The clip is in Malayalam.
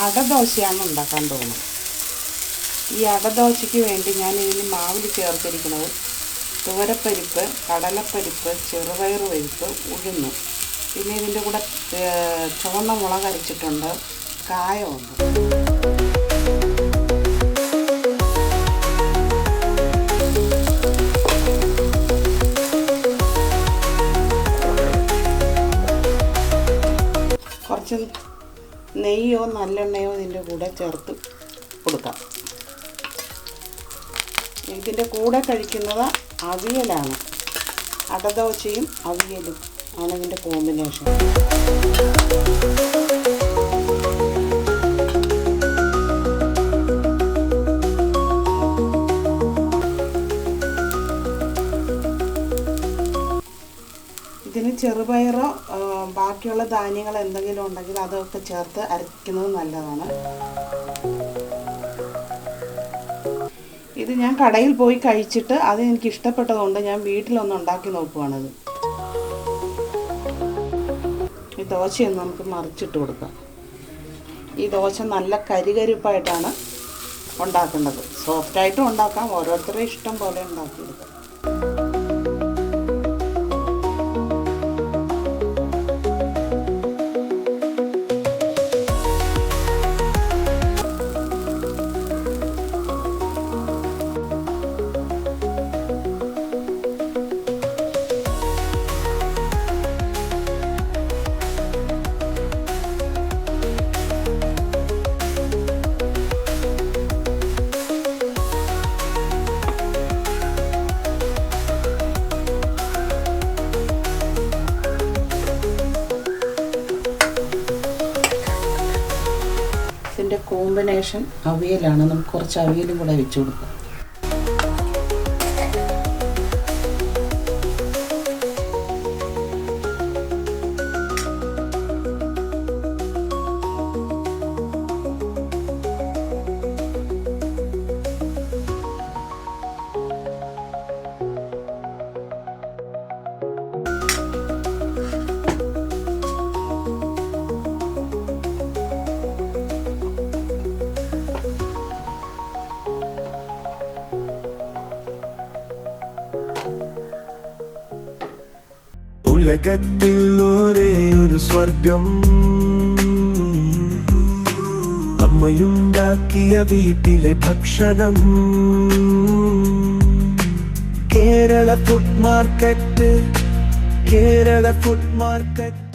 അടദോശയാണ് ഉണ്ടാക്കാൻ തോന്നുന്നത്. ഈ അടദോശയ്ക്ക് വേണ്ടി ഞാൻ ഇതിന് മാവിൽ ചേർത്തിരിക്കുന്നത് തുവരപ്പരിപ്പ്, കടലപ്പരിപ്പ്, ചെറുപയർ പരിപ്പ്, ഉഴുന്ന്, പിന്നെ ഇതിൻ്റെ കൂടെ ചുവന്ന മുളക് അരച്ചിട്ടുണ്ട്, കായമുണ്ട്. കുറച്ച് നെയ്യോ നല്ലെണ്ണയോ ഇതിൻ്റെ കൂടെ ചേർത്ത് കൊടുക്കാം. ഇതിൻ്റെ കൂടെ കഴിക്കുന്നത് അവിയലാണ്. അടദോശയും അവിയലും ആണ് ഇതിൻ്റെ കോമ്പിനേഷൻ. ഇതിന് ചെറുപയറോ ബാക്കിയുള്ള ധാന്യങ്ങൾ എന്തെങ്കിലും ഉണ്ടെങ്കിൽ അതൊക്കെ ചേർത്ത് അരയ്ക്കുന്നത് നല്ലതാണ്. ഇത് ഞാൻ കടയിൽ പോയി കഴിച്ചിട്ട് അത് എനിക്ക് ഇഷ്ടപ്പെട്ടതുകൊണ്ട് ഞാൻ വീട്ടിലൊന്ന് ഉണ്ടാക്കി നോക്കുവാണത്. ഈ ദോശയൊന്ന് നമുക്ക് മറിച്ചിട്ട് കൊടുക്കാം. ഈ ദോശ നല്ല കരികരിപ്പായിട്ടാണ് ഉണ്ടാക്കേണ്ടത്. സോഫ്റ്റായിട്ടും ഉണ്ടാക്കാം, ഓരോരുത്തരുടെ ഇഷ്ടം പോലെ ഉണ്ടാക്കിയെടുക്കാം. ഇതിൻ്റെ കോമ്പിനേഷൻ അവിയലാണ്. നമുക്ക് കുറച്ച് അവിയലും കൂടെ വെച്ച് കൊടുക്കാം. ഉലകത്തിൽ ഒരേയൊരു സ്വർഗം, അമ്മയുണ്ടാക്കിയ വീട്ടിലെ ഭക്ഷണം. Kerala food market, Kerala food market.